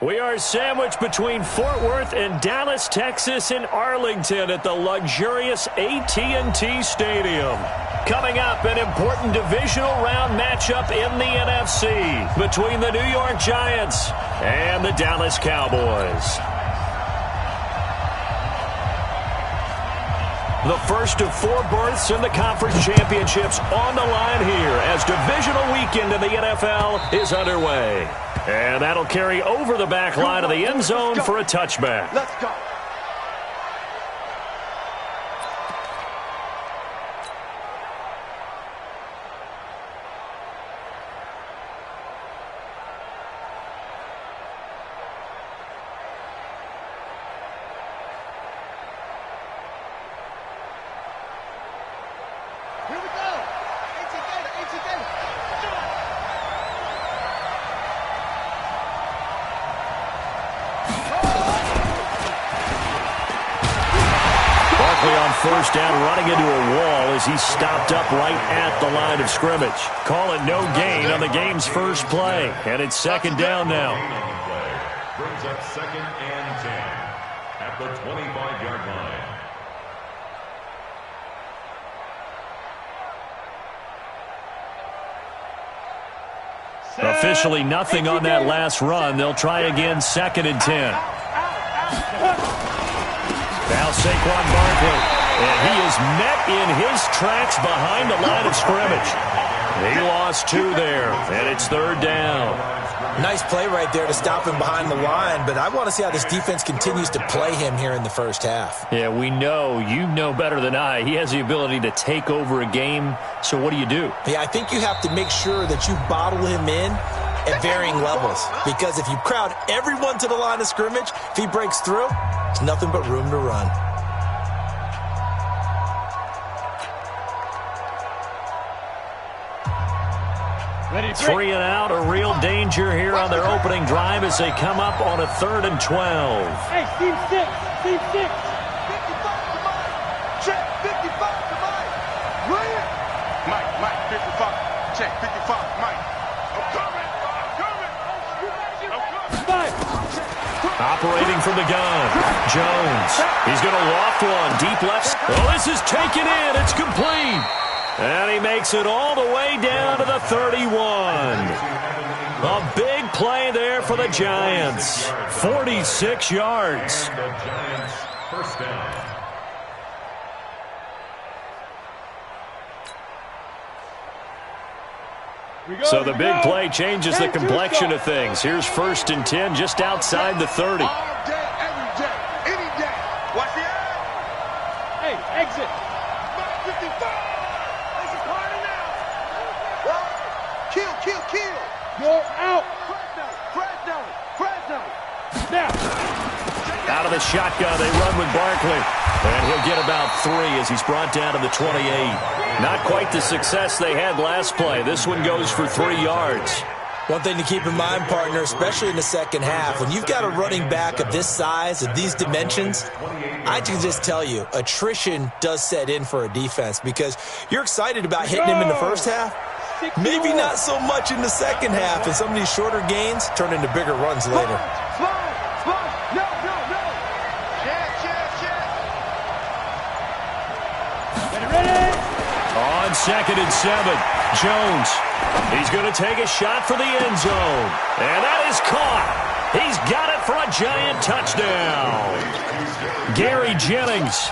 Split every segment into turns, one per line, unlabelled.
We are sandwiched between Fort Worth and Dallas, Texas, in Arlington at the luxurious AT&T Stadium. Coming up, an important divisional round matchup in the NFC between the New York Giants and the Dallas Cowboys. The first of 4 berths in the conference championships on the line here as divisional weekend in the NFL is underway. And that'll carry over the back line of the end zone for a touchback.
Let's go.
First down, running into a wall as he's stopped up right at the line of scrimmage. Call it no gain on the game's first play, and it's second down now.
Brings up 2nd and 10 at the 25-yard line.
Officially nothing on that last run. They'll try again, 2nd and 10. Now Saquon Barkley. And he is met in his tracks behind the line of scrimmage. He lost 2 there, and it's 3rd down.
Nice play right there to stop him behind the line, but I want to see how this defense continues to play him here in the first half.
Yeah, we know. You know better than I. He has the ability to take over a game, so what do you do?
Yeah, I think you have to make sure that you bottle him in at varying levels, because if you crowd everyone to the line of scrimmage, if he breaks through, there's nothing but room to run.
Ready, 3 and out, a real danger here on their opening drive as they come up on a 3rd and 12.
Hey, Team 6, Team 6. 55 to Mike. Check, 55 to Mike. Ryan. Mike, 55. Check, 55, Mike. I'm coming.
Operating from the gun, Jones. He's going to loft one, deep left. Oh, this is taken in. It's complete. And he makes it all the way down to the 31. A big play there for the Giants. 46 yards.
First down.
So the big play changes the complexion of things. Here's 1st and 10 just outside the 30.
All day, every day, any day. Watch the eye. Hey, exit. 55. It's a party now. Kill. You're out. Fresno. Now.
Out of the shotgun, they run with Barkley. And he'll get about 3 as he's brought down to the 28. Not quite the success they had last play. This one goes for 3 yards.
One thing to keep in mind, partner, especially in the second half, when you've got a running back of this size, of these dimensions, I can just tell you, attrition does set in for a defense because you're excited about hitting him in the first half. Maybe not so much in the second half, and some of these shorter gains turn into bigger runs later.
No. Ready.
On 2nd and 7, Jones. He's going to take a shot for the end zone. And that is caught. He's got it for a Giant touchdown. Gary Jennings,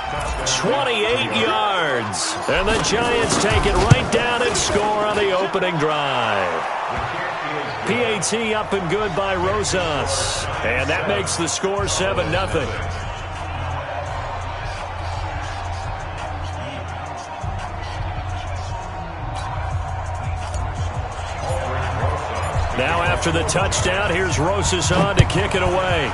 28 yards. And the Giants take it right down and score on the opening drive. PAT up and good by Rosas. And that makes the score 7-0. Now after the touchdown, here's Rosas on to kick it away.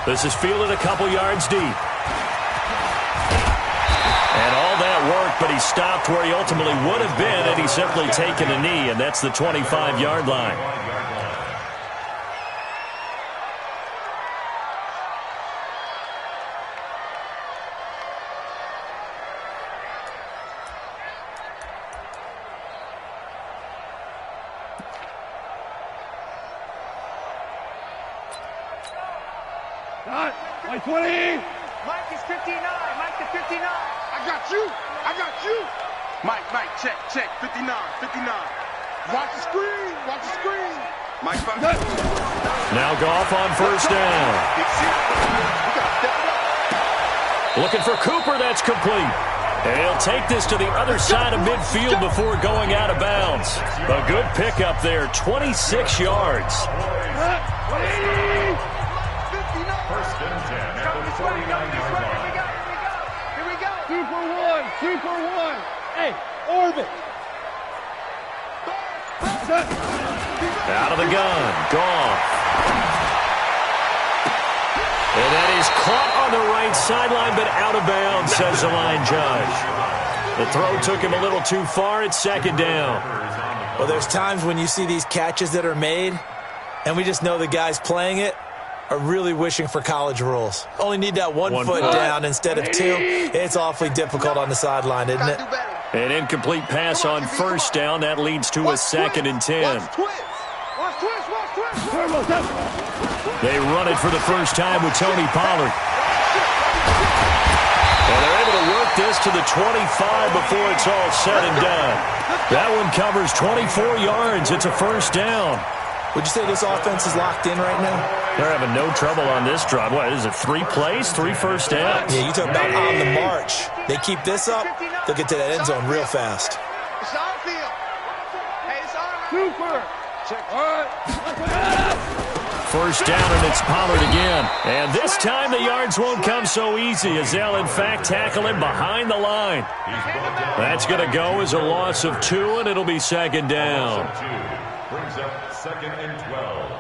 This is fielded a couple yards deep. And all that work, but he stopped where he ultimately would have been had he simply taken a knee, and that's the 25-yard line.
Like 20. Mike is 59. Mike to 59. I got you. I got you. Mike, check, 59, 59. Watch the screen, watch the screen. Mike,
now Goff on first down. Looking for Cooper, that's complete. And he'll take this to the other side of midfield before going out of bounds. A good pickup there, 26 yards.
First and 10 at the 49-yard line.
Here we go. 2 for 1. Hey, orbit.
Out of the gun, Goff. And that is caught on the right sideline, but out of bounds, says the line judge. The throw took him a little too far. It's second down.
Well, there's times when you see these catches that are made, and we just know the guys playing it are really wishing for college rules. Only need that one foot down instead of two. It's awfully difficult on the sideline, isn't it?
An incomplete pass on first down. That leads to a second and 10.
Watch twist.
They run it for the first time with Tony Pollard. And they're able to work this to the 25 before it's all said and done. That one covers 24 yards. It's a first down.
Would you say this offense is locked in right now?
They're having no trouble on this drive. What is it, 3 plays, 3 first downs?
Yeah, you talk about on the march. They keep this up, they'll get to that end zone real fast.
It's our field. Hey, it's our Cooper. All right.
First down, and it's Pollard again. And this time the yards won't come so easy as they'll, in fact, tackle him behind the line. That's going to go as a loss of 2, and it'll be second down.
Brings up second and 12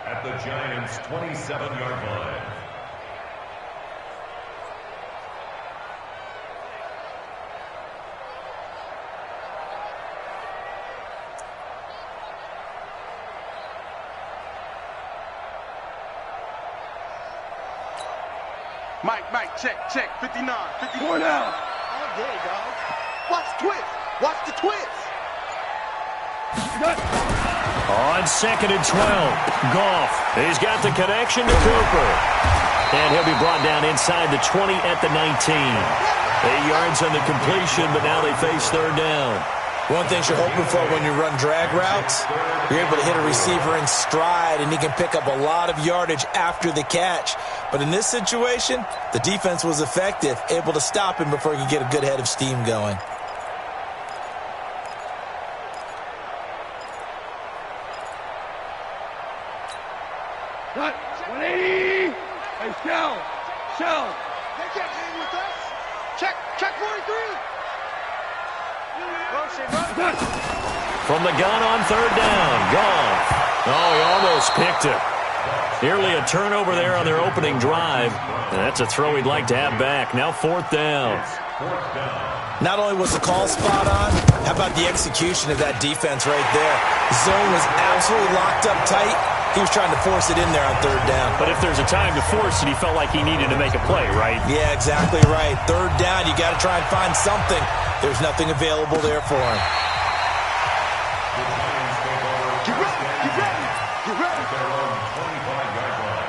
at the Giants' 27-yard line.
Mike, check, 59, 54 now. All day, dog. Watch the twist. Watch the twist.
On second and 12, Goff. He's got the connection to Cooper. And he'll be brought down inside the 20 at the 19. 8 yards on the completion, but now they face third down.
One thing you're hoping for when you run drag routes, you're able to hit a receiver in stride, and he can pick up a lot of yardage after the catch. But in this situation, the defense was effective, able to stop him before he could get a good head of steam going.
Cut. 180. Hey, Shell. They can't hang with us. Check 43.
From the gun on third down, Goff. Oh, he almost picked it. Nearly a turnover there on their opening drive. And that's a throw he'd like to have back. Now fourth down.
Not only was the call spot on, how about the execution of that defense right there? The zone was absolutely locked up tight. He was trying to force it in there on third down.
But if there's a time to force it, he felt like he needed to make a play, right?
Yeah, exactly right. Third down, you got to try and find something. There's nothing available there for him.
Get ready.
Their own 25-yard line.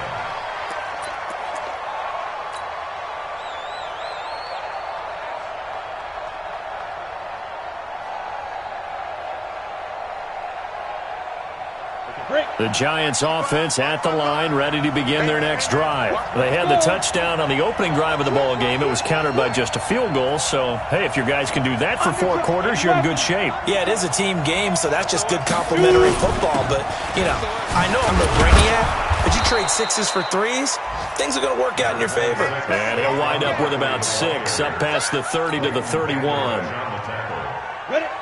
The Giants offense at the line, ready to begin their next drive. They had the touchdown on the opening drive of the ball game. It was countered by just a field goal. So, hey, if your guys can do that for 4 quarters, you're in good shape.
Yeah, it is a team game, so that's just good complimentary football. But, you know, I know I'm no brainiac, but you trade 6s for 3s, things are going to work out in your favor.
And he'll wind up with about 6, up past the 30 to the 31.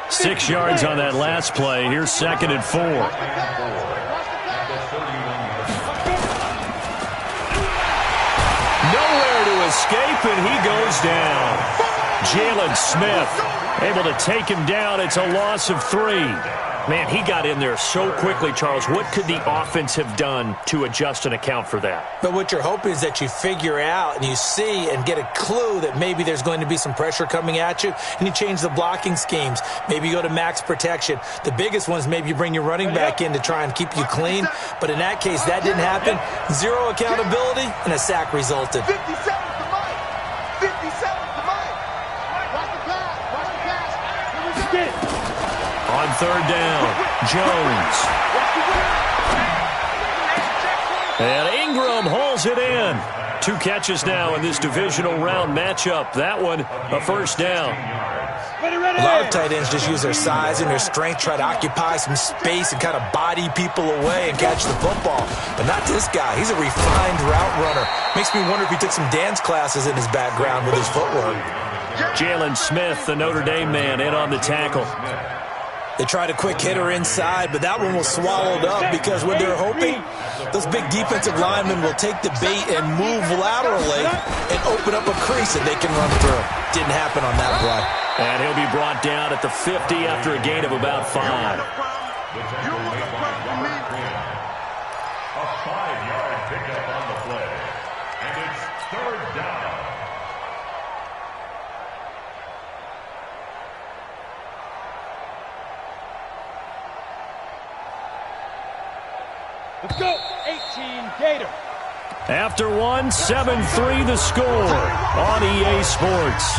6 yards on that last play. Here's second and 4. Nowhere to escape, and he goes down. Jalen Smith able to take him down. It's a loss of 3. Man, he got in there so quickly, Charles. What could the offense have done to adjust and account for that?
But what you're hoping is that you figure out and you see and get a clue that maybe there's going to be some pressure coming at you, and you change the blocking schemes. Maybe you go to max protection. The biggest one is maybe you bring your running back in to try and keep you clean. But in that case, that didn't happen. Zero accountability, and a sack resulted.
57 to Mike. 57 to Mike. Watch the pass. Watch the pass. Here we go.
On third down, Jones. And Ingram hauls it in. 2 catches now in this divisional round matchup. That one, a first down.
A lot of tight ends just use their size and their strength, try to occupy some space and kind of body people away and catch the football. But not this guy. He's a refined route runner. Makes me wonder if he took some dance classes in his background with his footwork.
Jalen Smith, the Notre Dame man, in on the tackle.
They tried a quick hitter inside, but that one was swallowed up because when they're hoping, those big defensive linemen will take the bait and move laterally and open up a crease that they can run through. Didn't happen on that play.
And he'll be brought down at the 50 after a gain of about 5.
A 5-yard pickup on the play. And it's third down.
Let's go. 18 Gator.
After one, 7-3 the score on EA Sports.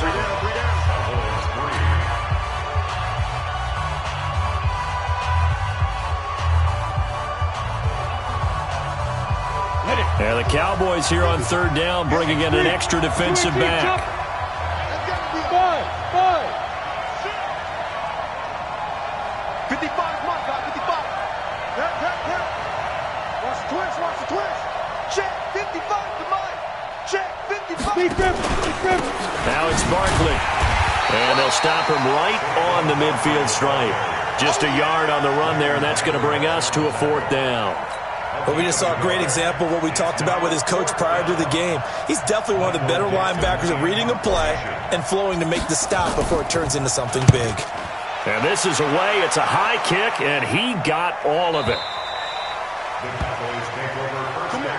And the Cowboys here on third down, bringing in an extra defensive back.
55, come on, guy, 55. Watch the twist, watch the twist. Check, 55 to Mike. Check, 55.
Now it's Barkley. And they'll stop him right on the midfield stripe. Just a yard on the run there, and that's going to bring us to a fourth down.
But we just saw a great example of what we talked about with his coach prior to the game. He's definitely one of the better linebackers at reading a play and flowing to make the stop before it turns into something big.
And this is away. It's a high kick, and he got all of it.
The Cowboys take over first and 10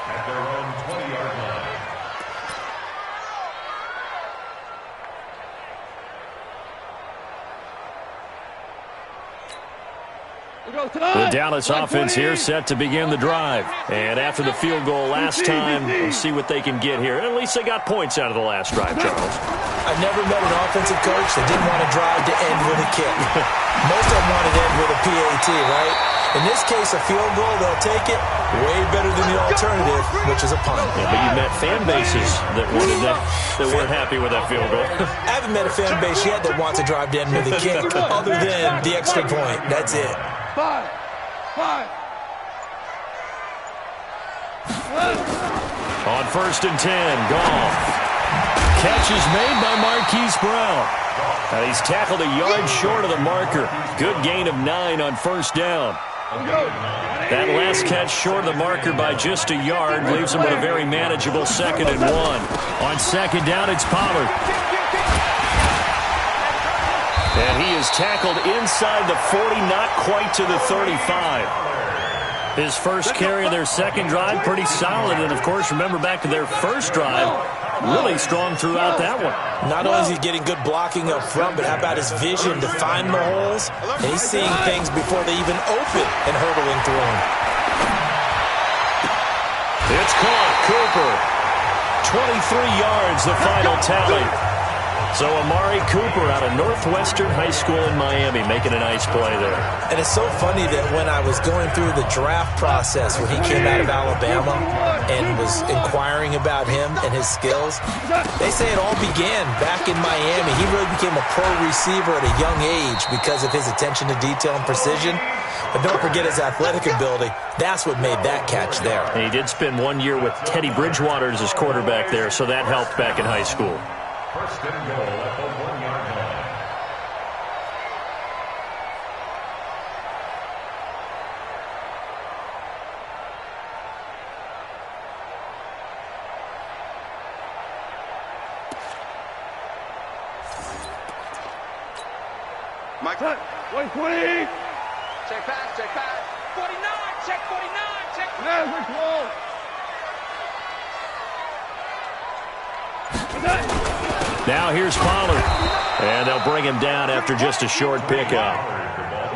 at their own 20-yard line.
The Dallas offense here set to begin the drive. And after the field goal last time, we'll see what they can get here. At least they got points out of the last drive, Charles.
I've never met an offensive coach that didn't want to drive to end with a kick. Most of them wanted to end with a PAT, right? In this case, a field goal, they'll take it. Way better than the alternative, which is a punt.
Yeah, but you met fan bases that wanted that weren't happy with that field goal.
I haven't met a fan base yet that wants to drive to end with a kick other than the extra point. That's it.
5.
On first and 10, Goff. Catch is made by Marquise Brown. Now he's tackled a yard short of the marker. Good gain of 9 on first down. That last catch short of the marker by just a yard leaves him with a very manageable 2nd and 1. On second down, it's Pollard. And he is tackled inside the 40, not quite to the 35. His first carry of their second drive, pretty solid. And, of course, remember back to their first drive, really strong throughout that one.
Not only is he getting good blocking up front, but how about his vision to find the holes? And he's seeing things before they even open and hurdling through them.
It's caught. Cooper. 23 yards, the final tally. So Amari Cooper out of Northwestern High School in Miami making a nice play there.
And it's so funny that when I was going through the draft process when he came out of Alabama and was inquiring about him and his skills, they say it all began back in Miami. He really became a pro receiver at a young age because of his attention to detail and precision. But don't forget his athletic ability. That's what made that catch there.
And he did spend 1 year with Teddy Bridgewater as his quarterback there, so that helped back in high school.
First and goal at the 1-yard line.
Mike. Wait, 20.
Check pass, check pass. 49, check 49, check.
Yes, we're close.
Now here's Pollard. And they'll bring him down after just a short pickup.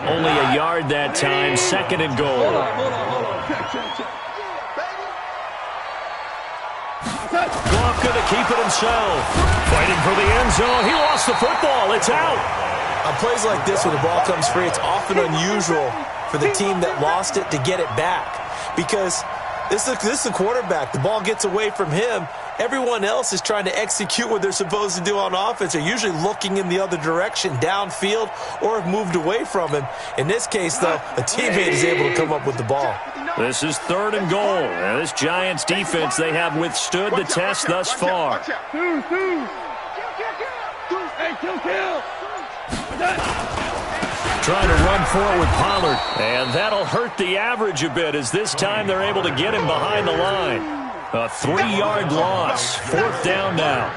Only a yard that time, 2nd and goal.
Hold on. Check.
Goff going to keep it himself. Fighting for the end zone. He lost the football. It's out.
On plays like this, when the ball comes free, it's often unusual for the team that lost it to get it back. Because this is the quarterback. The ball gets away from him. Everyone else is trying to execute what they're supposed to do on offense. They're usually looking in the other direction, downfield, or have moved away from him. In this case, though, a teammate is able to come up with the ball.
This is 3rd and goal. And this Giants defense, they have withstood the test thus far.
Two. Hey, kill.
Trying to run forward with Pollard. And that'll hurt the average a bit as this time they're able to get him behind the line. A 3-yard loss. 4th down now.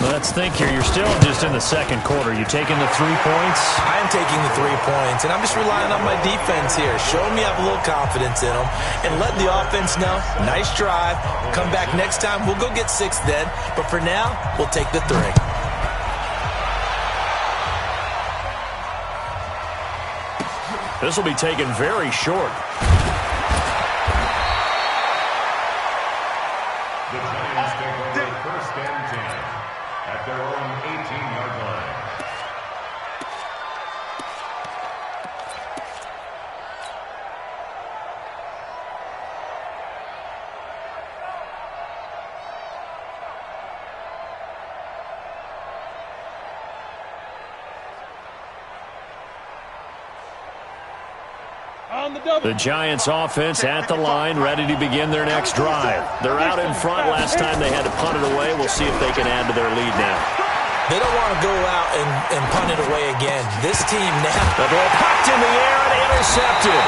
Let's think here. You're still just in the 2nd quarter. You taking the 3 points?
I am taking the 3 points, and I'm just relying on my defense here. Show me I have a little confidence in them, and let the offense know, nice drive. Come back next time. We'll go get 6 then. But for now, we'll take the 3.
This will be taken very short.
The Giants take over 1st and 10 at their own 18-yard line.
The Giants offense at the line, ready to begin their next drive. They're out in front. Last time they had to punt it away. We'll see if they can add to their lead now.
They don't want to go out and punt it away again. This team now.
The ball popped in the air and intercepted.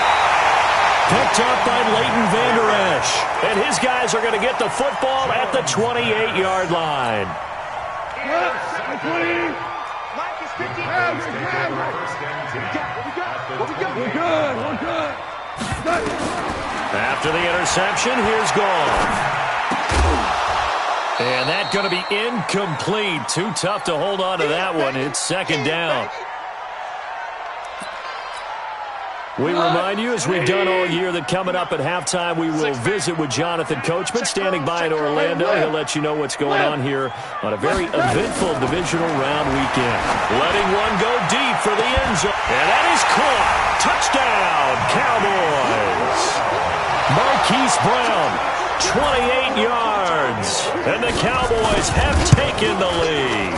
Picked up by Leighton Vander Esch. And his guys are going to get the football at the 28-yard line.
We're good.
After the interception, here's Goff. And that's going to be incomplete. Too tough to hold on to that one. It's 2nd down. We remind you, as we've done all year, that coming up at halftime, we will visit with Jonathan Coachman, standing by in Orlando. He'll let you know what's going on here on a very eventful divisional round weekend. Letting one go deep for the end zone. And that is caught. Touchdown, Cowboys. Marquise Brown, 28 yards. And the Cowboys have taken the lead.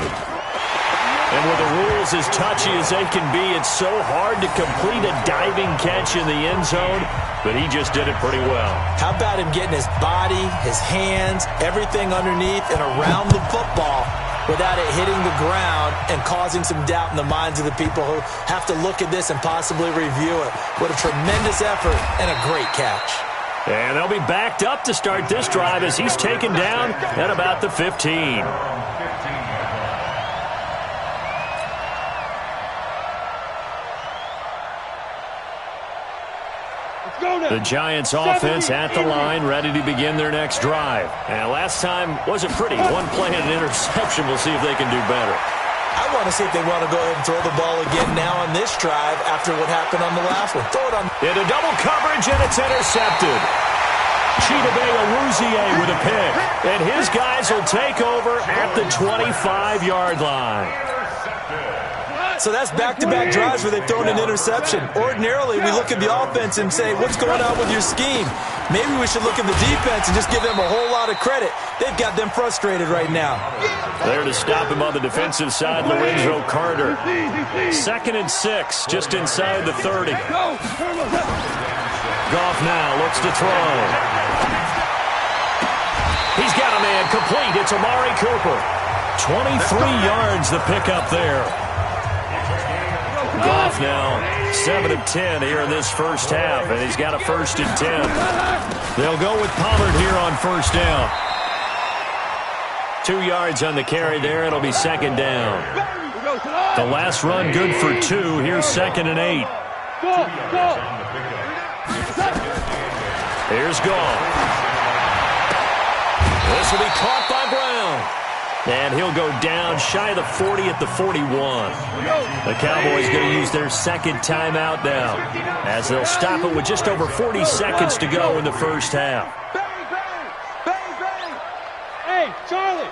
And with the rules as touchy as they can be, it's so hard to complete a diving catch in the end zone, but he just did it pretty well.
How about him getting his body, his hands, everything underneath and around the football without it hitting the ground and causing some doubt in the minds of the people who have to look at this and possibly review it. What a tremendous effort and a great catch.
And they'll be backed up to start this drive as he's taken down at about the 15. The Giants offense at the line, ready to begin their next drive. And last time wasn't pretty. One play and an interception. We'll see if they can do better.
I want to see if they want to go ahead and throw the ball again now on this drive after what happened on the last one. Throw it on.
Into double coverage, and it's intercepted. Chidobe Awuzie with a pick. And his guys will take over at the 25-yard line.
So that's back-to-back drives where they've thrown an interception. Ordinarily, we look at the offense and say, what's going on with your scheme? Maybe we should look at the defense and just give them a whole lot of credit. They've got them frustrated right now.
There to stop him on the defensive side, Lorenzo Carter. 2nd and 6, just inside the 30. Goff now looks to throw. He's got a man complete. It's Amari Cooper. 23 yards the pickup there. Goff now 7 of 10 here in this first half, and he's got a 1st and 10. They'll go with Pollard here on 1st down. 2 yards on the carry there. It'll be 2nd down. The last run good for 2. Here's 2nd and 8. Here's Gall. This will be caught by Brown. And he'll go down shy of the 40 at the 41. The Cowboys going to use their second timeout now, as they'll stop it with just over 40 seconds to go in the first half.
Hey, Charlie.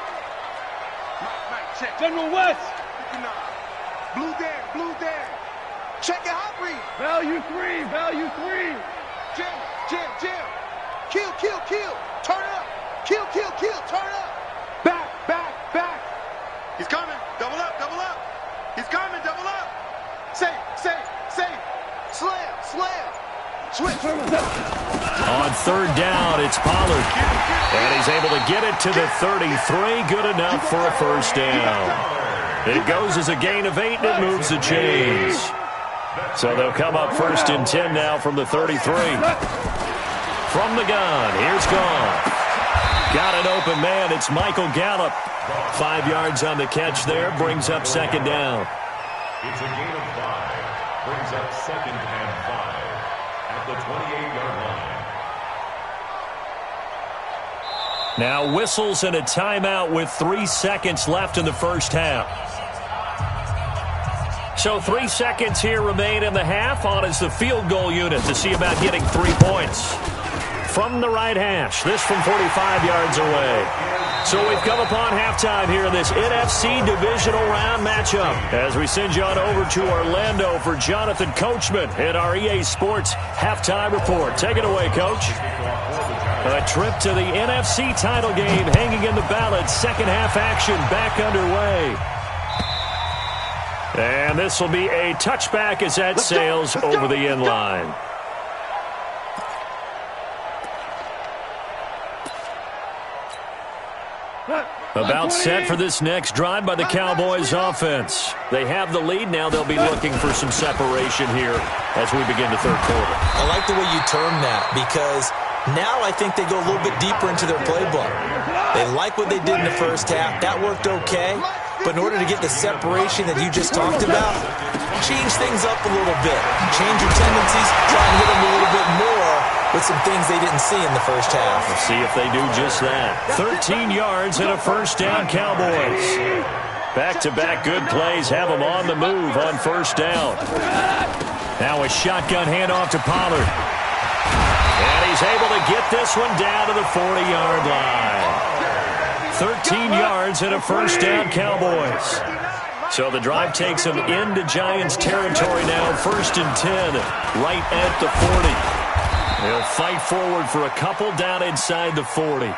General West. Blue Dan. Check your hot read. Value 3. Jim. Kill. Turn up. Kill. Turn up. Back. He's coming. Double up. He's coming. Double up. Save. Slam. Switch.
On 3rd down, it's Pollard. And he's able to get it to the 33. Good enough for a first down. It goes as a gain of 8, and it moves the chains. So they'll come up 1st and 10 now from the 33. From the gun, here's Gall. Got an open man. It's Michael Gallup. 5 yards on the catch there. Brings up 2nd down.
It's a gain of 5. Brings up 2nd and 5 at the 28-yard line.
Now whistles and a timeout with 3 seconds left in the first half. So 3 seconds here remain in the half. On is the field goal unit to see about getting 3 points. From the right hash, this from 45 yards away. So we've come upon halftime here in this NFC divisional round matchup, as we send you on over to Orlando for Jonathan Coachman in our EA Sports halftime report. Take it away, Coach. A trip to the NFC title game hanging in the balance. Second half action back underway. And this will be a touchback as that sails over the end line. About set for this next drive by the Cowboys offense. They have the lead. Now they'll be looking for some separation here as we begin the 3rd quarter.
I like the way you term that, because now I think they go a little bit deeper into their playbook. They like what they did in the first half. That worked okay. But in order to get the separation that you just talked about, change things up a little bit. Change your tendencies. Try and hit them a little bit more with some things they didn't see in the first half.
We'll see if they do just that. 13 yards and a first down, Cowboys. Back-to-back good plays have them on the move on first down. Now a shotgun handoff to Pollard. And he's able to get this one down to the 40-yard line. 13 yards and a first down, Cowboys. So the drive takes them into Giants territory now. 1st and 10, right at the 40. They'll fight forward for a couple down inside the 40.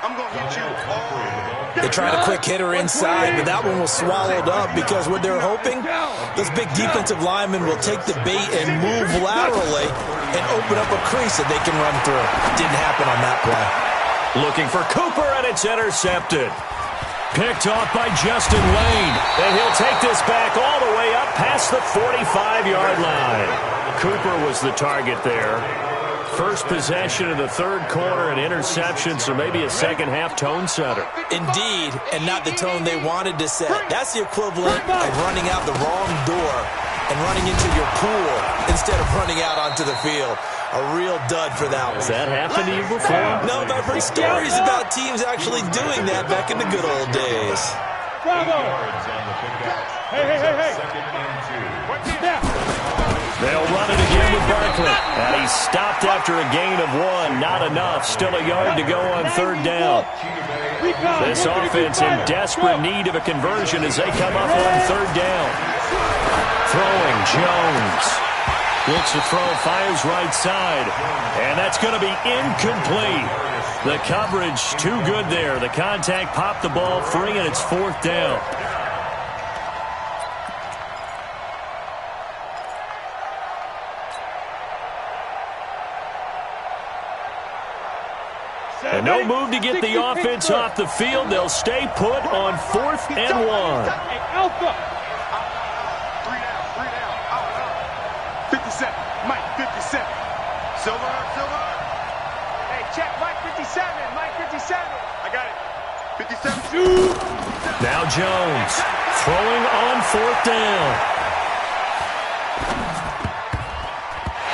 They tried a quick hitter inside, but that one was swallowed up because what they're hoping, those big defensive linemen will take the bait and move laterally and open up a crease that they can run through. Didn't happen on that play.
Looking for Cooper, and it's intercepted. Picked off by Justin Lane. And he'll take this back all the way up past the 45-yard line. Cooper was the target there. First possession of the 3rd quarter, an interception, so maybe a second-half tone setter.
Indeed, and not the tone they wanted to set. That's the equivalent of running out the wrong door and running into your pool instead of running out onto the field. A real dud for that one.
Has that happened to you before?
No, but I've heard stories about teams actually doing that back in the good old days.
Bravo! Hey!
They'll run it again with Barkley. And he's stopped after a gain of 1. Not enough. Still a yard to go on 3rd down. This offense in desperate need of a conversion as they come up on 3rd down. Throwing Jones. Looks to throw, fires right side. And that's going to be incomplete. The coverage too good there. The contact popped the ball free, and it's 4th down. And no move to get the offense off the field. They'll stay put on 4th and 1.
Alpha. 3 down. 57. Mike, 57. Silver. Hey, check Mike 57. Mike 57. I got it. 57.
Now Jones Throwing on fourth down.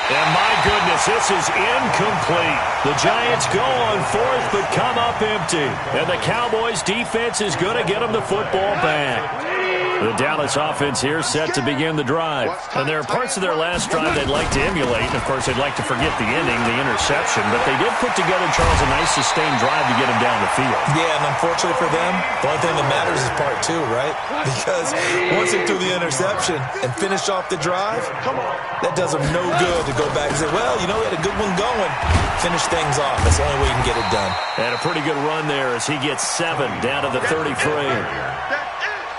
And my goodness, this is incomplete. The Giants go on fourth but come up empty. And the Cowboys defense is going to get them the football back. The Dallas offense here set to begin the drive. And there are parts of their last drive they'd like to emulate. And, of course, they'd like to forget the ending, the interception. But they did put together, Charles, a nice sustained drive to get them down the field.
Yeah, and unfortunately for them, the only thing that matters is part two, right? Because once they threw the interception and finished off the drive, that does them no good to go back and say, well, you know, we had a good one going. Finish things off. That's the only way you can get it done.
And a pretty good run there as he gets 7 down to the 33.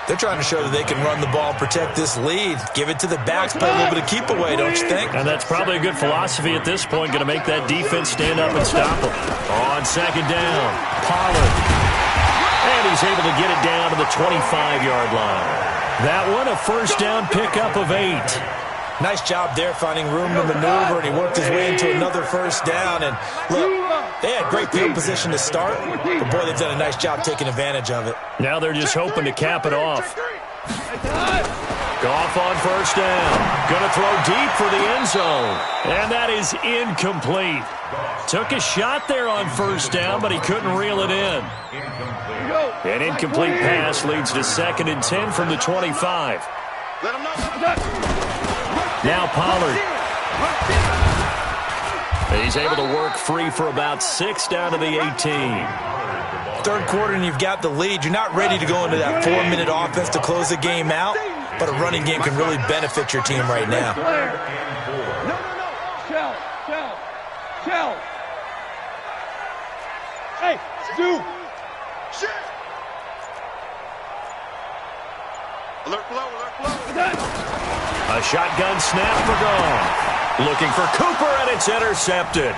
They're trying to show that they can run the ball, protect this lead, give it to the backs, play a little bit of keep away, don't you think?
And that's probably a good philosophy at this point, going to make that defense stand up and stop them. On second down, Pollard. And he's able to get it down to the 25-yard line. That one, a first down pickup of 8.
Nice job there finding room to maneuver, and he worked his way into another first down. And look, they had great field position to start, but boy, they've done a nice job taking advantage of it.
Now they're just hoping to cap it off. Goff on first down. Going to throw deep for the end zone. And that is incomplete. Took a shot there on first down, but he couldn't reel it in. An incomplete pass leads to 2nd and 10 from the 25. Now Pollard. He's able to work free for about 6 down to the 18.
Third quarter and you've got the lead. You're not ready to go into that 4-minute offense to close the game out, but a running game can really benefit your team right now.
Shell. Hey, Stu.
Alert flow.
A shotgun snap for Goff. Looking for Cooper, and it's intercepted.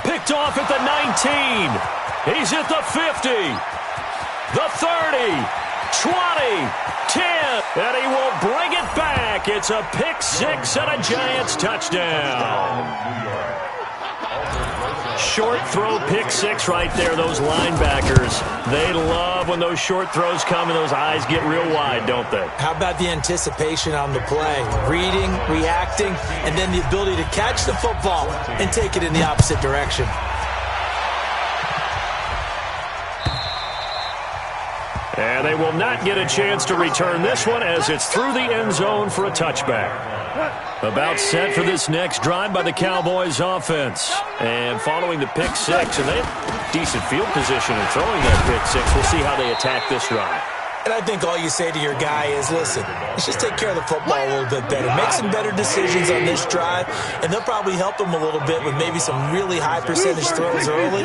Picked off at the 19. He's at the 50. The 30. 20. 10. And he will bring it back. It's a pick 6 and a Giants touchdown. Short throw, pick 6 right there, those linebackers. They love when those short throws come and those eyes get real wide, don't they?
How about the anticipation on the play? Reading, reacting, and then the ability to catch the football and take it in the opposite direction.
And they will not get a chance to return this one as it's through the end zone for a touchback. About set for this next drive by the Cowboys offense. And following the pick 6, and they have decent field position in throwing that pick 6. We'll see how they attack this drive.
And I think all you say to your guy is, listen, let's just take care of the football a little bit better. Make some better decisions on this drive, and they'll probably help him a little bit with maybe some really high percentage throws early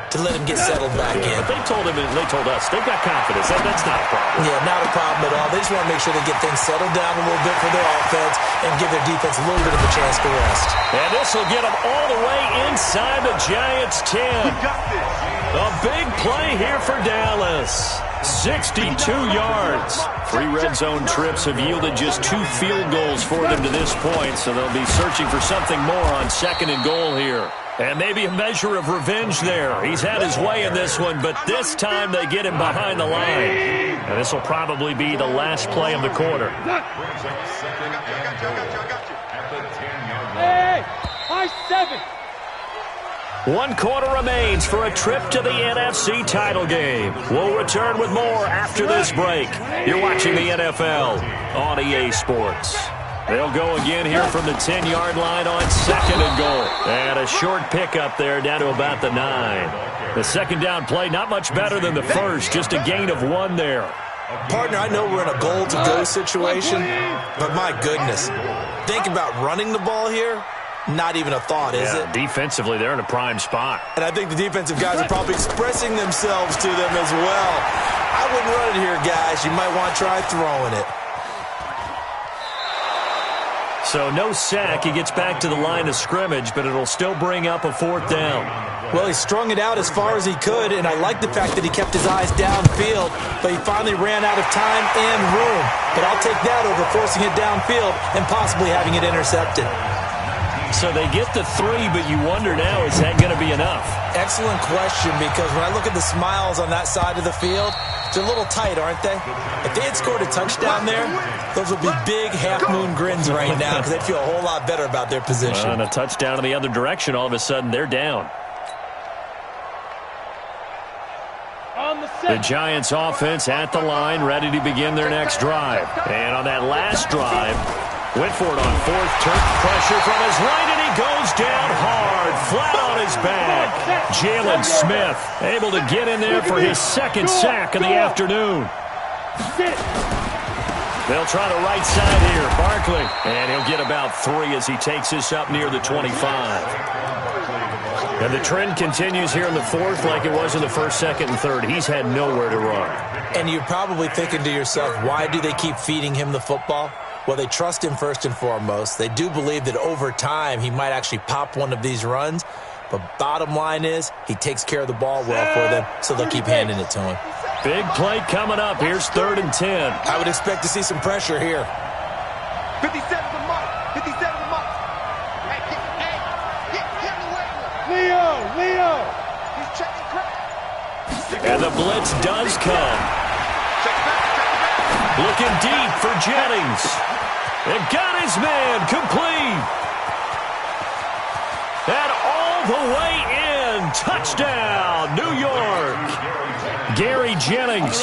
to let him get settled back in.
But they told us, they've got confidence. That's not a problem.
Yeah, not a problem at all. They just want to make sure they get things settled down a little bit for their offense and give their defense a little bit of a chance to rest.
And this will get them all the way inside the Giants' 10. A big play here for Dallas. 62 yards. 3 red zone trips have yielded just 2 field goals for them to this point, so they'll be searching for something more on 2nd and goal here. And maybe a measure of revenge there. He's had his way in this one, but this time they get him behind the line. And this will probably be the last play of the quarter.
Hey, high 7.
1 quarter remains for a trip to the NFC title game. We'll return with more after this break. You're watching the NFL on EA Sports. They'll go again here from the 10-yard line on 2nd and goal. And a short pickup there down to about the 9. The second down play, not much better than the first, just a gain of 1 there.
Partner, I know we're in a goal-to-go situation, but my goodness, think about running the ball here. Not even a thought, is it?
Defensively, they're in a prime spot.
And I think the defensive guys are probably expressing themselves to them as well. I wouldn't run it here, guys. You might want to try throwing it.
So no sack. He gets back to the line of scrimmage, but it'll still bring up a 4th down.
Well, he strung it out as far as he could, and I like the fact that he kept his eyes downfield, but he finally ran out of time and room. But I'll take that over forcing it downfield and possibly having it intercepted.
So they get the 3, but you wonder now, is that going to be enough?
Excellent question, because when I look at the smiles on that side of the field, they're a little tight, aren't they? If they had scored a touchdown there, those would be big half-moon grins right now because they'd feel a whole lot better about their position.
And a touchdown in the other direction, all of a sudden they're down. The Giants offense at the line, ready to begin their next drive. And on that last drive, went for it on fourth, took pressure from his right, and he goes down hard, flat on his back. Jalen Smith able to get in there for his second sack of the afternoon. They'll try the right side here, Barkley. And he'll get about 3 as he takes this up near the 25. And the trend continues here in the fourth like it was in the first, second, and third. He's had nowhere to run.
And you're probably thinking to yourself, why do they keep feeding him the football? Well, they trust him first and foremost. They do believe that over time he might actually pop one of these runs. But bottom line is he takes care of the ball well for them, so they'll keep handing it to him.
Big play coming up. Here's 3rd and 10.
I would expect to see some pressure here.
57's a mark. 57's a mark. Leo. He's checking crack.
And the blitz does come. Looking deep for Jennings. And got his man complete. And all the way in. Touchdown, New York. Gary Jennings.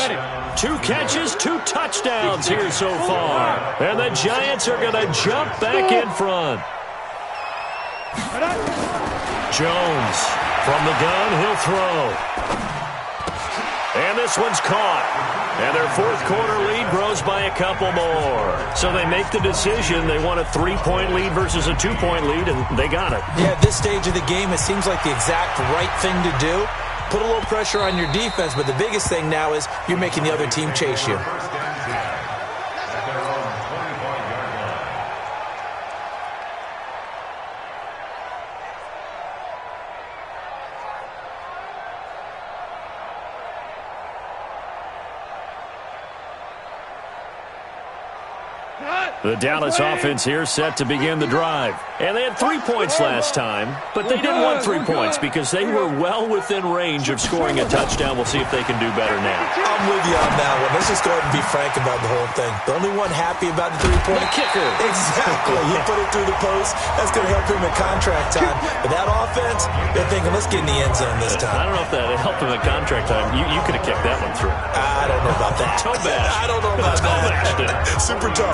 2 catches, 2 touchdowns here so far. And the Giants are going to jump back in front. Jones from the gun, he'll throw. And this one's caught. And their fourth quarter lead grows by a couple more. So they make the decision. They want a 3-point lead versus a 2-point lead, and they got it.
Yeah, at this stage of the game, it seems like the exact right thing to do. Put a little pressure on your defense, but the biggest thing now is you're making the other team chase you.
The Dallas offense here set to begin the drive. And they had 3 points last time, but they didn't want 3 points because they were well within range of scoring a touchdown. We'll see if they can do better now.
I'm with you on that one. Let's just go ahead and be frank about the whole thing. The only one happy about the 3-point
kicker.
Exactly. He put it through the post. That's going to help him at contract time. But that offense, they're thinking, let's get in the end zone this time.
I don't know if that helped him at contract time. You could have kicked that one through.
I don't know about that.
Toe bash.
I don't know about that. Super toe.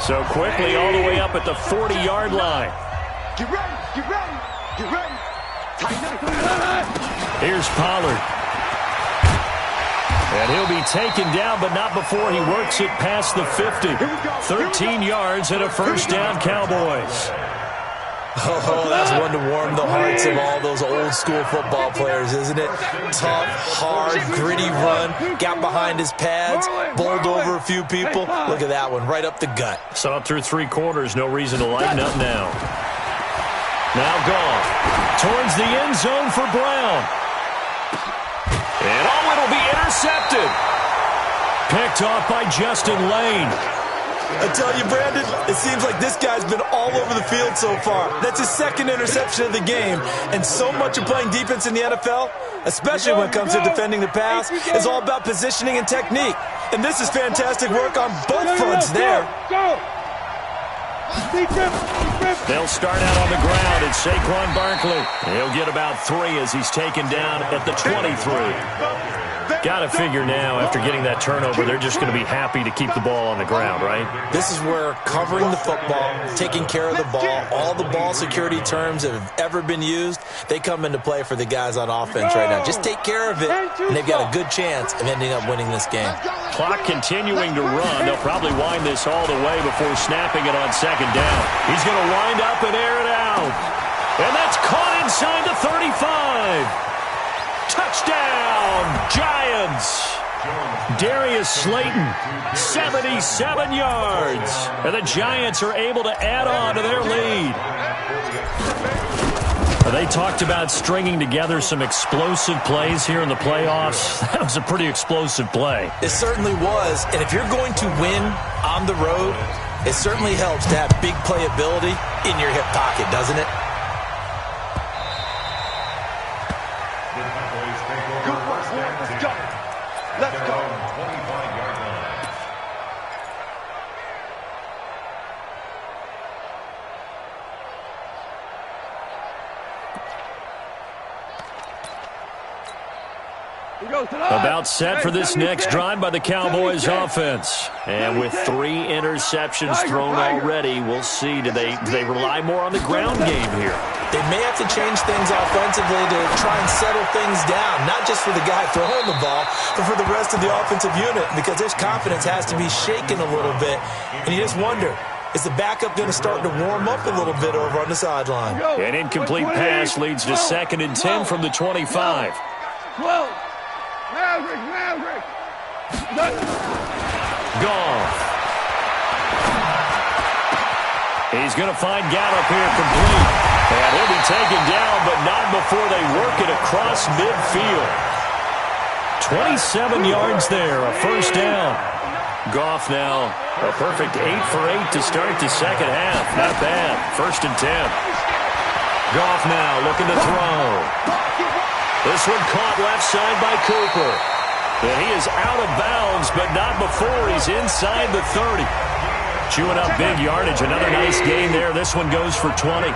So quickly all the way up at the 40-yard line.
Get ready, get ready, get ready.
Here's Pollard. And he'll be taken down, but not before he works it past the 50. 13 yards and a first down, Cowboys.
Oh, that's one to warm the hearts of all those old-school football players, isn't it? Tough, hard, gritty run, got behind his pads, bowled over a few people. Look at that one, right up the gut.
Saw it through 3 quarters, no reason to lighten up now. Now gone. Towards the end zone for Brown. And it'll be intercepted. Picked off by Justin Lane.
I tell you, Brandon, it seems like this guy's been all over the field so far. That's his 2nd interception of the game. And so much of playing defense in the NFL, especially when it comes to defending the pass, is all about positioning and technique. And this is fantastic work on both fronts there.
They'll start out on the ground. It's Saquon Barkley. He'll get about 3 as he's taken down at the 23. Got to figure now, after getting that turnover, they're just going to be happy to keep the ball on the ground, right?
This is where covering the football, taking care of the ball, all the ball security terms that have ever been used, they come into play for the guys on offense right now. Just take care of it, and they've got a good chance of ending up winning this game.
Clock continuing to run. They'll probably wind this all the way before snapping it on 2nd down. He's going to wind up and air it out. And that's caught inside the 35. Touchdown, Giants. Darius Slayton, 77 yards. And the Giants are able to add on to their lead. They talked about stringing together some explosive plays here in the playoffs. That was a pretty explosive play.
It certainly was. And if you're going to win on the road, It certainly helps to have big playability in your hip pocket, doesn't it?
Good work, boys. Let's go. Let's go.
25-yard line.
About set for this next drive by the Cowboys offense. And with 3 interceptions thrown already, we'll see. Do they rely more on the ground game here?
They may have to change things offensively to try and settle things down, not just for the guy throwing the ball, but for the rest of the offensive unit, because his confidence has to be shaken a little bit. And you just wonder, is the backup going to start to warm up a little bit over on the sideline?
An incomplete pass leads to 2nd and 10 from the 25.
12. Maverick.
Goff. He's going to find Gallup here complete. And he'll be taken down, but not before they work it across midfield. 27 yards there, a first down. Goff now, a perfect 8 for 8 to start the second half. Not bad. 1st and 10. Goff now looking to throw. This one caught left side by Cooper. And he is out of bounds, but not before he's inside the 30. Chewing up big yardage. Another nice gain there. This one goes for 20.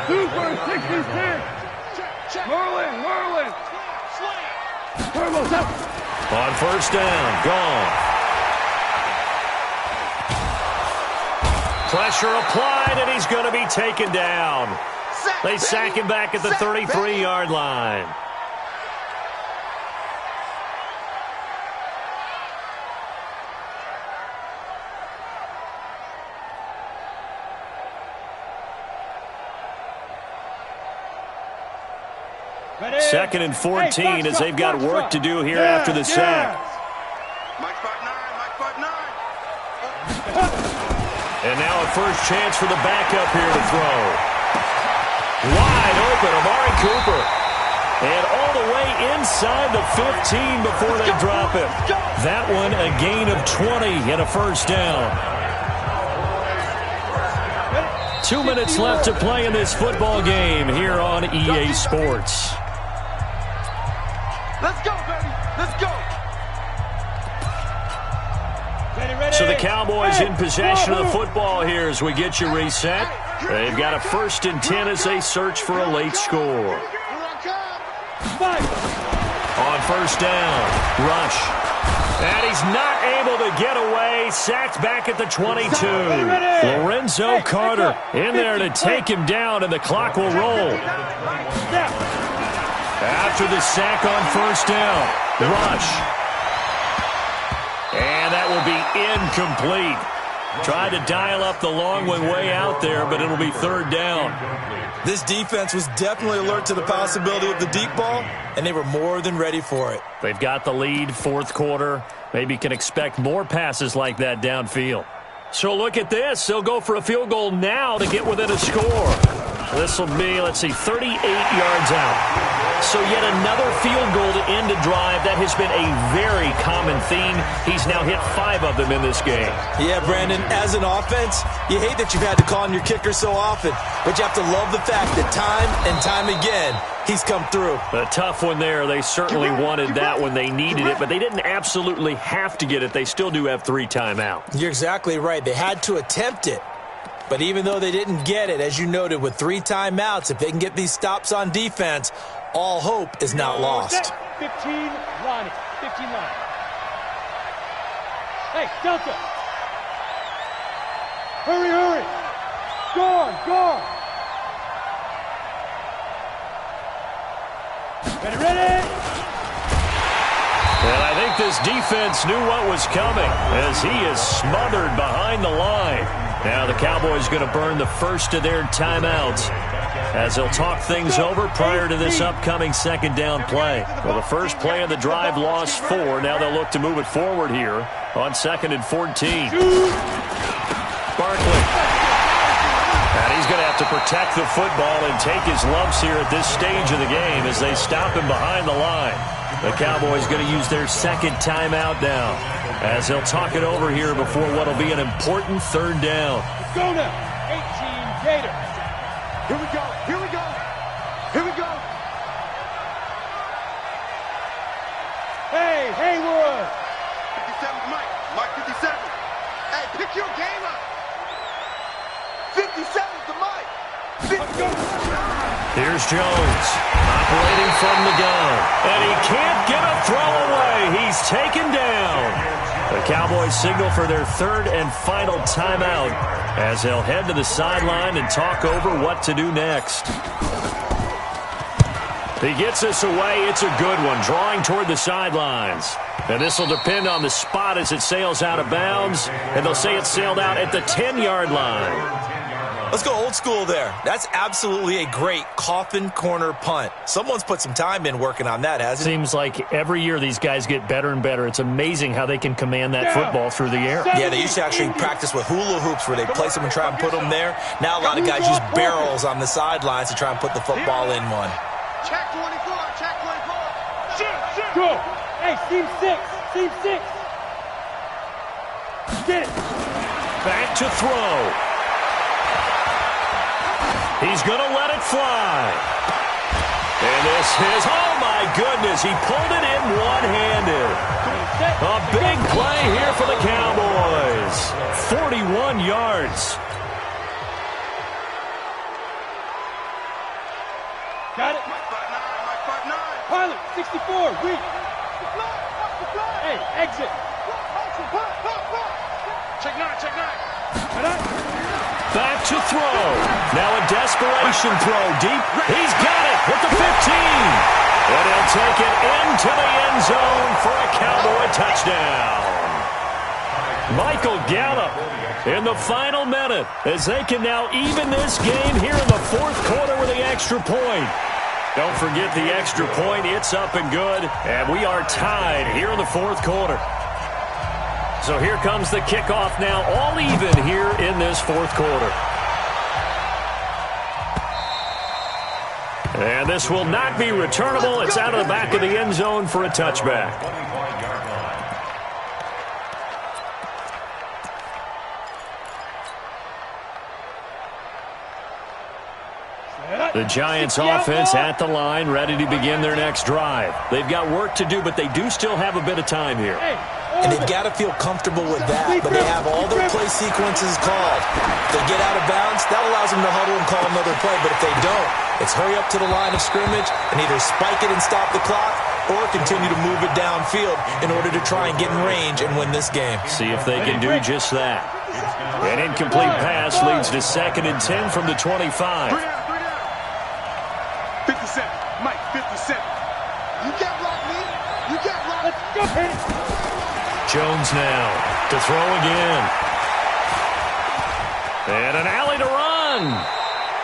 Super 66. Merlin.
On first down, gone. Pressure applied, and he's going to be taken down. They sack him back at the 33-yard line.
Ready?
2nd and 14 as they've got work to do here after the sack.
Mike 5'9".
And now a first chance for the backup here to throw. Wide open, Amari Cooper. And all the way inside the 15 before they drop him. That one a gain of 20 and a first down. 2 minutes left to play in this football game here on EA Sports.
Let's go, baby. Let's go.
So the Cowboys in possession of the football here as we get you reset. They've got a 1st and 10 as they search for a late score. On first down, rush. And he's not able to get away. Sacked back at the 22. Lorenzo Carter in there to take him down, and the clock will roll. After the sack on first down, rush. And that will be incomplete. Tried to dial up the long one way out there, but it'll be 3rd down.
This defense was definitely alert to the possibility of the deep ball, and they were more than ready for it.
They've got the lead, 4th quarter. Maybe can expect more passes like that downfield. So look at this. They'll go for a field goal now to get within a score. This will be, 38 yards out. So yet another field goal to end a drive. That has been a very common theme. He's now hit 5 of them in this game.
Yeah, Brandon, as an offense, you hate that you've had to call on your kicker so often, but you have to love the fact that time and time again, he's come through.
A tough one there. They certainly wanted that when they needed it, but they didn't absolutely have to get it. They still do have 3 timeouts.
You're exactly right. They had to attempt it. But even though they didn't get it, as you noted, with 3 timeouts, if they can get these stops on defense, all hope is not lost.
15, Ronnie. 15 line. Hey, Delta. Hurry. Go. Ready.
And I think this defense knew what was coming as he is smothered behind the line. Now the Cowboys going to burn the first of their timeouts as they'll talk things over prior to this upcoming 2nd down play. Well, the first play of the drive lost 4. Now they'll look to move it forward here on 2nd and 14. Barkley. And he's going to have to protect the football and take his lumps here at this stage of the game as they stop him behind the line. The Cowboys going to use their second timeout now as they'll talk it over here before what will be an important third down.
Go now, 18 Gators. Here we go, here we go, here we go. Hey, Haywood. 57, Mike 57. Hey, pick your game up. 57 to Mike.
Here's Jones, operating from the gun. And he can't get a throw away. He's taken down. The Cowboys signal for their third and final timeout as they'll head to the sideline and talk over what to do next. He gets this away. It's a good one, drawing toward the sidelines. And this will depend on the spot as it sails out of bounds. And they'll say it sailed out at the 10-yard line.
Let's go old school there. That's absolutely a great coffin corner punt. Someone's put some time in working on that, hasn't it?
Seems like every year these guys get better and better. It's amazing how they can command that football through the air.
Yeah, they used to actually practice with hula hoops where they place them and try and put them there. Now a lot of guys use barrels on the sidelines to try and put the football in one.
Check 24, check 24. Shoot. Go. Hey, team 6, team 6. Get it.
Back to throw. He's going to let it fly. And this is, oh my goodness, he pulled it in one-handed. A big play here for the Cowboys. 41 yards.
Got it. Mike 5'9". Pilot, 64, weak. Hey, exit. Check 9, check 9.
Back to throw. Now a desperation throw deep. He's got it at the 15. And he'll take it into the end zone for a Cowboy touchdown. Michael Gallup in the final minute as they can now even this game here in the fourth quarter with the extra point. Don't forget the extra point. It's up and good. And we are tied here in the fourth quarter. So here comes the kickoff now, all even here in this fourth quarter. And this will not be returnable. It's out of the back of the end zone for a touchback. The Giants offense at the line, ready to begin their next drive. They've got work to do, but they do still have a bit of time here.
And they've got to feel comfortable with that, but they have all their play sequences called. If they get out of bounds, that allows them to huddle and call another play, but if they don't, it's hurry up to the line of scrimmage and either spike it and stop the clock or continue to move it downfield in order to try and get in range and win this game.
See if they can do just that. An incomplete pass leads to 2nd and 10 from the 25.
57, Mike 57. You can't block me. You can't block. Let's go.
Jones now to throw again. And an alley to run.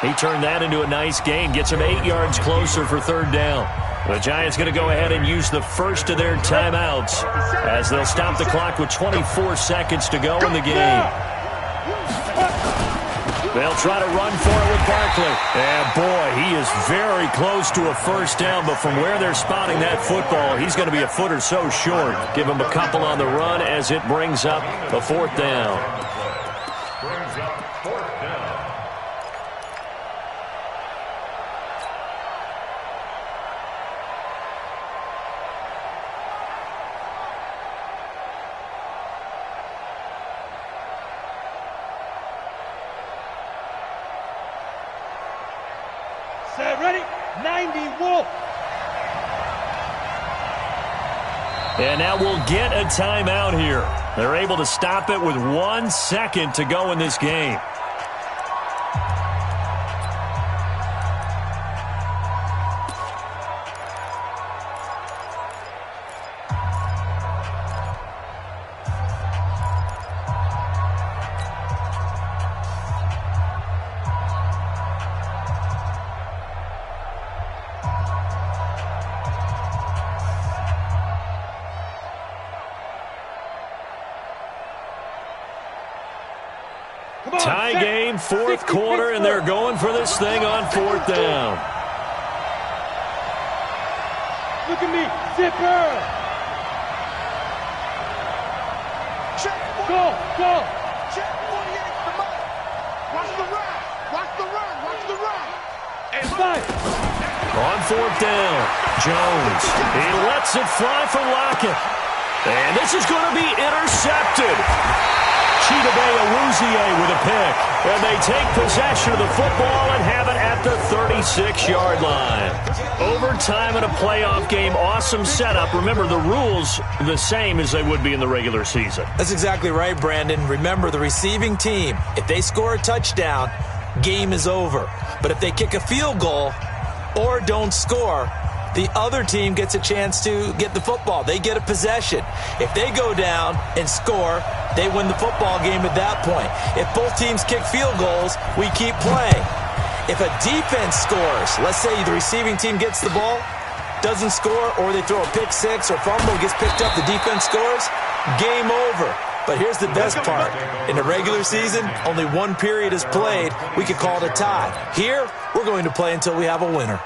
He turned that into a nice gain. Gets him 8 yards closer for third down. The Giants going to go ahead and use the first of their timeouts as they'll stop the clock with 24 seconds to go in the game. They'll try to run for it with Barkley. And boy, he is very close to a first down, but from where they're spotting that football, he's going to be a foot or so short. Give him a couple on the run as it brings up a fourth down.
Brings up fourth down.
Set, ready? 90, Wolf.
And now we'll get a timeout here. They're able to stop it with 1 second to go in this game. Tie game, fourth quarter, and they're going for this thing on fourth down.
Look at me, zipper. Check. Go. Check 48, come on. Watch the run. Watch the run. And fight.
On fourth down, Jones. He lets it fly for Lockett. And this is going to be intercepted. Chidobe Awuzie with a pick. And they take possession of the football and have it at the 36-yard line. Overtime in a playoff game, awesome setup. Remember, the rules the same as they would be in the regular season.
That's exactly right, Brandon. Remember, the receiving team, if they score a touchdown, game is over. But if they kick a field goal or don't score, the other team gets a chance to get the football. They get a possession. If they go down and score, they win the football game at that point. If both teams kick field goals, we keep playing. If a defense scores, let's say the receiving team gets the ball, doesn't score, or they throw a pick six or fumble, gets picked up, the defense scores, game over. But here's the best part. In the regular season, only one period is played. We could call it a tie. Here, we're going to play until we have a winner.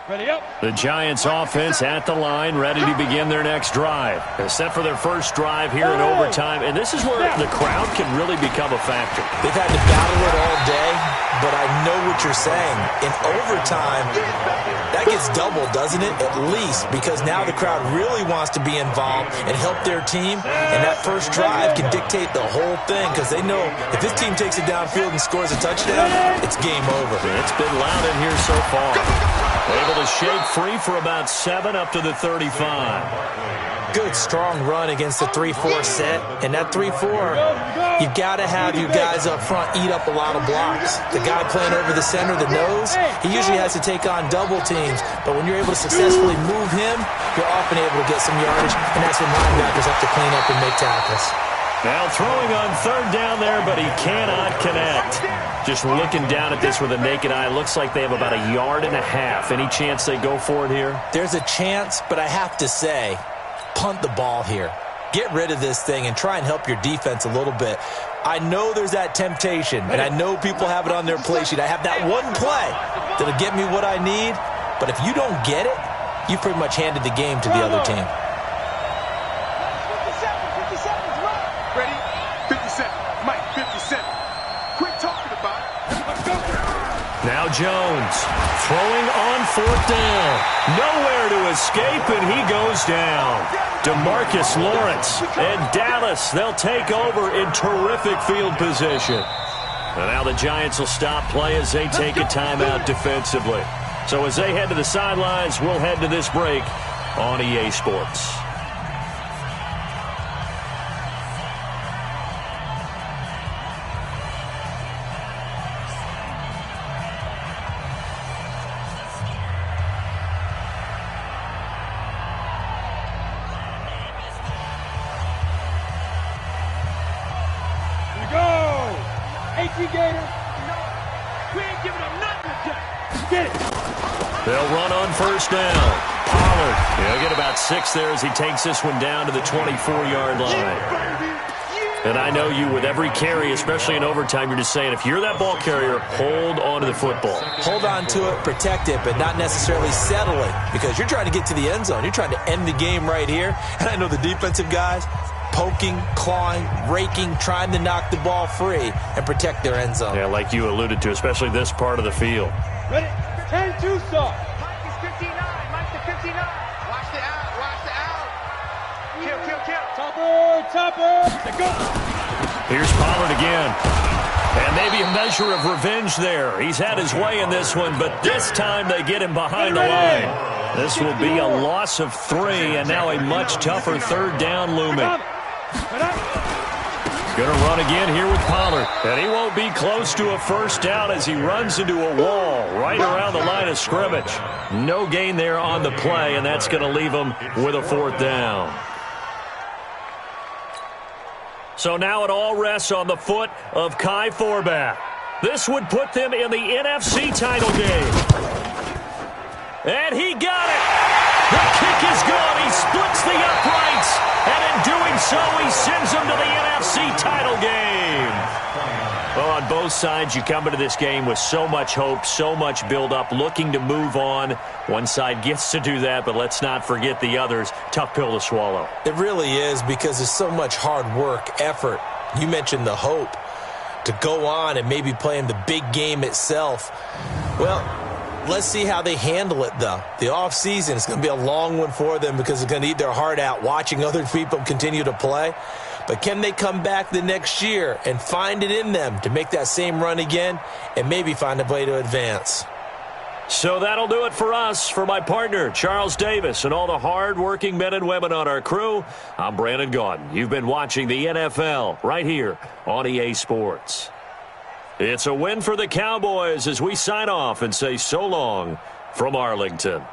Ready up.
The Giants offense at the line, ready to begin their next drive. They're set for their first drive here in overtime, and this is where the crowd can really become a factor.
They've had to battle it all day, but I know what you're saying. In overtime, that gets doubled, doesn't it? At least, because now the crowd really wants to be involved and help their team, and that first drive can dictate the whole thing, because they know if this team takes it downfield and scores a touchdown, it's game over.
It's been loud in here so far. Able to shake free for about 7 up to the 35.
Good, strong run against the 3-4 set. And that 3-4, you've got to have your guys up front eat up a lot of blocks. The guy playing over the center, the nose, he usually has to take on double teams. But when you're able to successfully move him, you're often able to get some yardage. And that's when linebackers have to clean up and make tackles.
Now throwing on third down there, but he cannot connect. Just looking down at this with a naked eye, looks like they have about 1.5 yards. Any chance they go for it here?
There's a chance, but I have to say, punt the ball here. Get rid of this thing and try and help your defense a little bit. I know there's that temptation, and I know people have it on their play sheet. I have that one play that'll get me what I need, but if you don't get it, you pretty much handed the game to the other team.
Ready? 57. Mike, 57. Quit talking about it. Let's go.
Now Jones throwing on fourth down. Nowhere to escape, and he goes down. DeMarcus Lawrence and Dallas, they'll take over in terrific field position. And now the Giants will stop play as they take a timeout defensively. So as they head to the sidelines, we'll head to this break on EA Sports. They'll run on first down. Pollard, he'll get about 6 there as he takes this one down to the 24-yard line. And I know you, with every carry, especially in overtime, you're just saying, if you're that ball carrier, hold on to the football.
Hold on to it, protect it, but not necessarily settle it, because you're trying to get to the end zone. You're trying to end the game right here. And I know the defensive guys, poking, clawing, raking, trying to knock the ball free and protect their end zone.
Yeah, like you alluded to, especially this part of the field.
Ready? 10-2 start.
Mike is 59. Mike to 59. Watch the out. Watch the out. Kill.
Topper. Let's go.
Here's Pollard again. And maybe a measure of revenge there. He's had his way in this one, but this time they get him behind the line. This will be a loss of 3, and now a much tougher third down looming. Going to run again here with Pollard. And he won't be close to a first down as he runs into a wall right around the line of scrimmage. No gain there on the play, and that's going to leave him with a 4th down. So now it all rests on the foot of Kai Forbath. This would put them in the NFC title game. And he got it. The kick is gone. He's splits the uprights. And in doing so, he sends them to the NFC title game. Well, on both sides, you come into this game with so much hope, so much build-up, looking to move on. One side gets to do that, but let's not forget the others. Tough pill to swallow.
It really is, because there's so much hard work, effort. You mentioned the hope to go on and maybe play in the big game itself. Well, let's see how they handle it, though. The offseason is going to be a long one for them because they're going to eat their heart out watching other people continue to play. But can they come back the next year and find it in them to make that same run again and maybe find a way to advance?
So that'll do it for us. For my partner, Charles Davis, and all the hard-working men and women on our crew, I'm Brandon Gaudin. You've been watching the NFL right here on EA Sports. It's a win for the Cowboys as we sign off and say so long from Arlington.